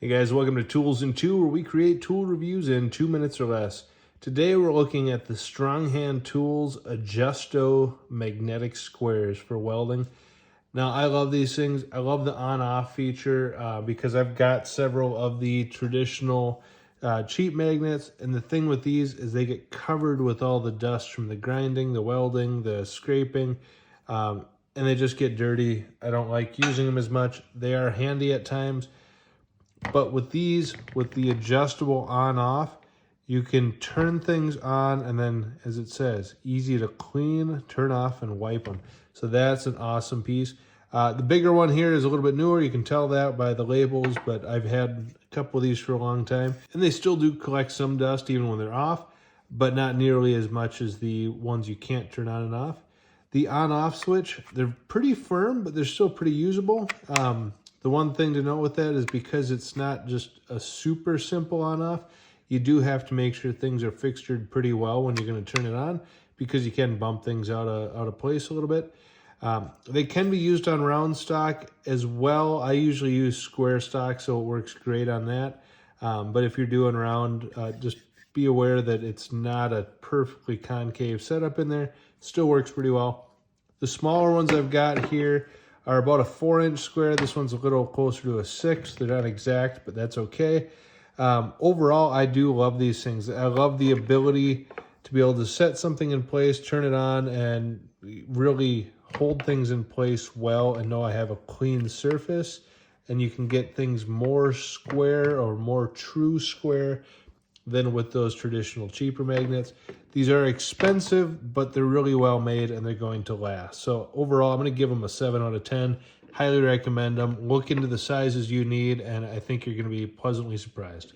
Hey guys, welcome to Tools in 2, where we create tool reviews in 2 minutes or less. Today we're looking at the StrongHand Tools Adjusto magnetic squares for welding. Now I love these things. I love the on-off feature because I've got several of the traditional cheap magnets, and the thing with these is they get covered with all the dust from the grinding, the welding, the scraping, and they just get dirty. I don't like using them as much. They are handy at times. But with these, with the adjustable on-off, you can turn things on and then, as it says, easy to clean, turn off, and wipe them. So that's an awesome piece. The bigger one here is a little bit newer. You can tell that by the labels, but I've had a couple of these for a long time. And they still do collect some dust even when they're off, but not nearly as much as the ones you can't turn on and off. The on-off switch, they're pretty firm, but they're still pretty usable. The one thing to note with that is because it's not just a super simple on-off, you do have to make sure things are fixtured pretty well when you're going to turn it on, because you can bump things out of place a little bit. They can be used on round stock as well. I usually use square stock, so it works great on that. But if you're doing round, just be aware that it's not a perfectly concave setup in there. It still works pretty well. The smaller ones I've got here are about a 4-inch square. This one's a little closer to a 6. They're not exact, but that's okay. Overall, I do love these things. I love the ability to be able to set something in place, turn it on, and really hold things in place well and know I have a clean surface. And you can get things more square or more true square than with those traditional cheaper magnets. These are expensive, but they're really well made and they're going to last. So overall, I'm going to give them a 7 out of 10. Highly recommend them. Look into the sizes you need, and I think you're going to be pleasantly surprised.